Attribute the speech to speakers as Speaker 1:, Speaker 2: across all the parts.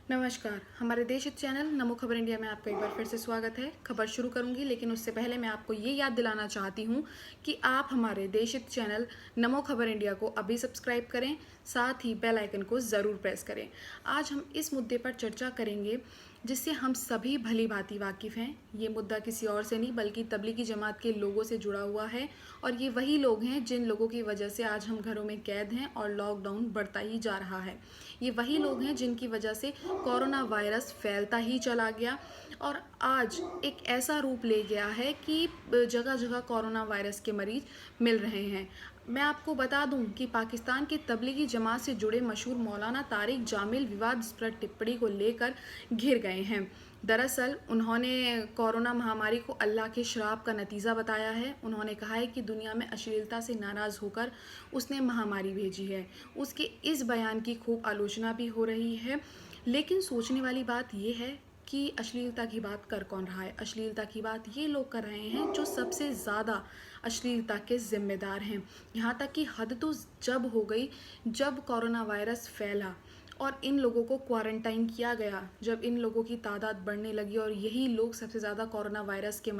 Speaker 1: नमस्कार। हमारे देश हित चैनल नमो खबर इंडिया में आपका एक बार फिर से स्वागत है। खबर शुरू करूंगी लेकिन उससे पहले मैं आपको ये याद दिलाना चाहती हूँ कि आप हमारे देश हित चैनल नमो खबर इंडिया को अभी सब्सक्राइब करें, साथ ही बेल आइकन को ज़रूर प्रेस करें। आज हम इस मुद्दे पर चर्चा करेंगे जिससे हम सभी भली भांति वाकिफ़ हैं। ये मुद्दा किसी और से नहीं बल्कि तबलीगी जमात के लोगों से जुड़ा हुआ है और ये वही लोग हैं जिन लोगों की वजह से आज हम घरों में कैद हैं और लॉकडाउन बढ़ता ही जा रहा है। ये वही लोग हैं जिनकी वजह से कोरोना वायरस फैलता ही चला गया और आज एक ऐसा रूप ले गया है कि जगह जगह कोरोना वायरस के मरीज मिल रहे हैं। मैं आपको बता दूं कि पाकिस्तान के तबलीगी जमात से जुड़े मशहूर मौलाना तारिक जामिल विवादास्पद टिप्पणी को लेकर घिर गए हैं। दरअसल उन्होंने कोरोना महामारी को अल्लाह के श्राप का नतीजा बताया है। उन्होंने कहा है कि दुनिया में अश्लीलता से नाराज़ होकर उसने महामारी भेजी है। उसके इस बयान की खूब आलोचना भी हो रही है, लेकिन सोचने वाली बात यह है कि अश्लीलता की बात कर कौन रहा है। अश्लीलता की बात ये लोग कर रहे हैं जो सबसे ज़्यादा अश्लीलता के ज़िम्मेदार हैं। यहाँ तक कि हद तो जब हो गई जब कोरोना वायरस फैला और इन लोगों को क्वारंटाइन किया गया, जब इन लोगों की तादाद बढ़ने लगी और यही लोग सबसे ज़्यादा कोरोना वायरस के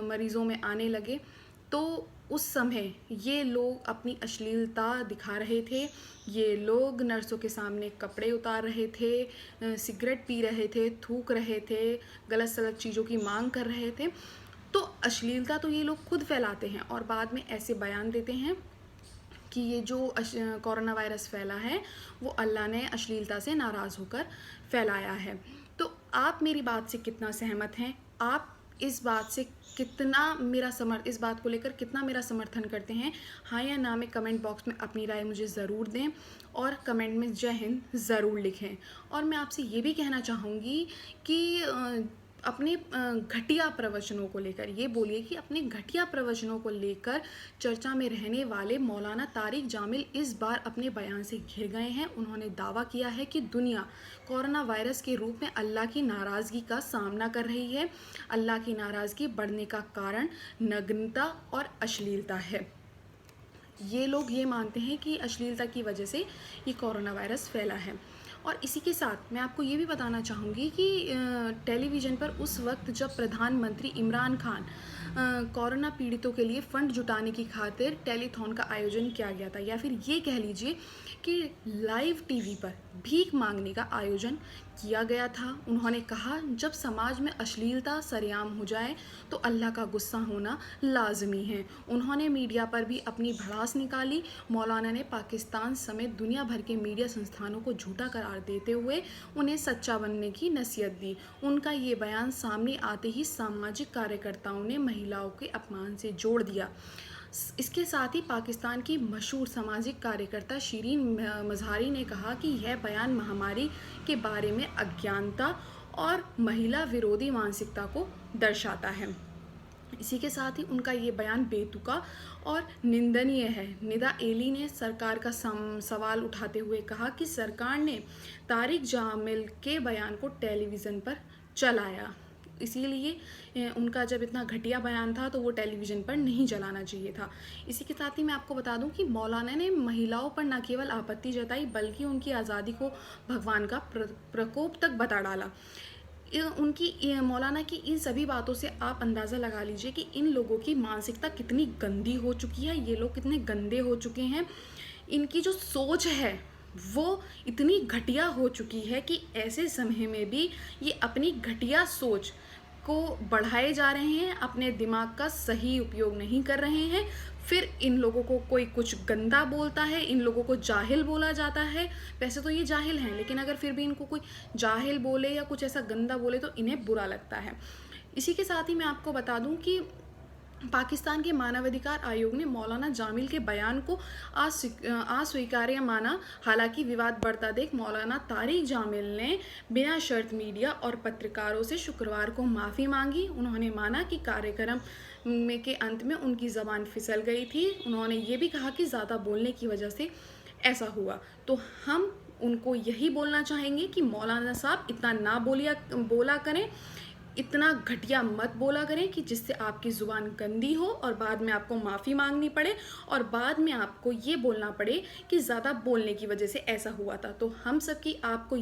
Speaker 1: मरीज़ों में आने लगे, तो उस समय ये लोग अपनी अश्लीलता दिखा रहे थे। ये लोग नर्सों के सामने कपड़े उतार रहे थे, सिगरेट पी रहे थे, थूक रहे थे, गलत सलत चीज़ों की मांग कर रहे थे। तो अश्लीलता तो ये लोग खुद फैलाते हैं और बाद में ऐसे बयान देते हैं कि ये जो कोरोना वायरस फैला है वो अल्लाह ने अश्लीलता से नाराज़ होकर फैलाया है। तो आप मेरी बात से कितना सहमत हैं? आप इस बात से इस बात को लेकर कितना मेरा समर्थन करते हैं? हाँ या ना में कमेंट बॉक्स में अपनी राय मुझे ज़रूर दें और कमेंट में जय हिंद ज़रूर लिखें। और मैं आपसे ये भी कहना चाहूँगी कि अपने घटिया प्रवचनों को लेकर ये बोलिए कि अपने घटिया प्रवचनों को लेकर चर्चा में रहने वाले मौलाना तारिक जामिल इस बार अपने बयान से घिर गए हैं। उन्होंने दावा किया है कि दुनिया कोरोना वायरस के रूप में अल्लाह की नाराज़गी का सामना कर रही है। अल्लाह की नाराज़गी बढ़ने का कारण नग्नता और अश्लीलता है। ये लोग ये मानते हैं कि अश्लीलता की वजह से ये कोरोना वायरस फैला है। और इसी के साथ मैं आपको ये भी बताना चाहूँगी कि टेलीविज़न पर उस वक्त जब प्रधानमंत्री इमरान खान कोरोना पीड़ितों के लिए फ़ंड जुटाने की खातिर टेलीथॉन का आयोजन किया गया था, या फिर ये कह लीजिए कि लाइव टीवी पर भीख मांगने का आयोजन किया गया था। उन्होंने कहा जब समाज में अश्लीलता सरेआम हो जाए तो अल्लाह का गुस्सा होना लाजमी है। उन्होंने मीडिया पर भी अपनी भड़ास निकाली। मौलाना ने पाकिस्तान समेत दुनिया भर के मीडिया संस्थानों को झूठा करार देते हुए उन्हें सच्चा बनने की नसीहत दी। उनका ये बयान सामने आते ही सामाजिक कार्यकर्ताओं ने महिलाओं के अपमान से जोड़ दिया। इसके साथ ही पाकिस्तान की मशहूर सामाजिक कार्यकर्ता शिरीन मज़हारी ने कहा कि यह बयान महामारी के बारे में अज्ञानता और महिला विरोधी मानसिकता को दर्शाता है। इसी के साथ ही उनका ये बयान बेतुका और निंदनीय है। निदा एली ने सरकार का सवाल उठाते हुए कहा कि सरकार ने तारिक जामिल के बयान को टेलीविज़न पर चलाया, इसीलिए उनका जब इतना घटिया बयान था तो वो टेलीविज़न पर नहीं चलाना चाहिए था। इसी के साथ ही मैं आपको बता दूं कि मौलाना ने महिलाओं पर न केवल आपत्ति जताई बल्कि उनकी आज़ादी को भगवान का प्रकोप तक बता डाला। उनकी मौलाना की इन सभी बातों से आप अंदाज़ा लगा लीजिए कि इन लोगों की मानसिकता कितनी गंदी हो चुकी है, ये लोग कितने गंदे हो चुके हैं। इनकी जो सोच है वो इतनी घटिया हो चुकी है कि ऐसे समय में भी ये अपनी घटिया सोच को बढ़ाए जा रहे हैं, अपने दिमाग का सही उपयोग नहीं कर रहे हैं। फिर इन लोगों को कोई कुछ गंदा बोलता है, इन लोगों को जाहिल बोला जाता है। वैसे तो ये जाहिल हैं, लेकिन अगर फिर भी इनको कोई जाहिल बोले या कुछ ऐसा गंदा बोले तो इन्हें बुरा लगता है। इसी के साथ ही मैं आपको बता दूं कि पाकिस्तान के मानवाधिकार आयोग ने मौलाना जामिल के बयान को अस्वीकार्य माना। हालांकि विवाद बढ़ता देख मौलाना तारिक जामिल ने बिना शर्त मीडिया और पत्रकारों से शुक्रवार को माफ़ी मांगी। उन्होंने माना कि कार्यक्रम के अंत में उनकी ज़बान फिसल गई थी। उन्होंने ये भी कहा कि ज़्यादा बोलने की वजह से ऐसा हुआ। तो हम उनको यही बोलना चाहेंगे कि मौलाना साहब इतना ना बोला करें, इतना घटिया मत बोला करें कि जिससे आपकी ज़ुबान गंदी हो और बाद में आपको माफ़ी मांगनी पड़े और बाद में आपको ये बोलना पड़े कि ज़्यादा बोलने की वजह से ऐसा हुआ था। तो हम सब की आपको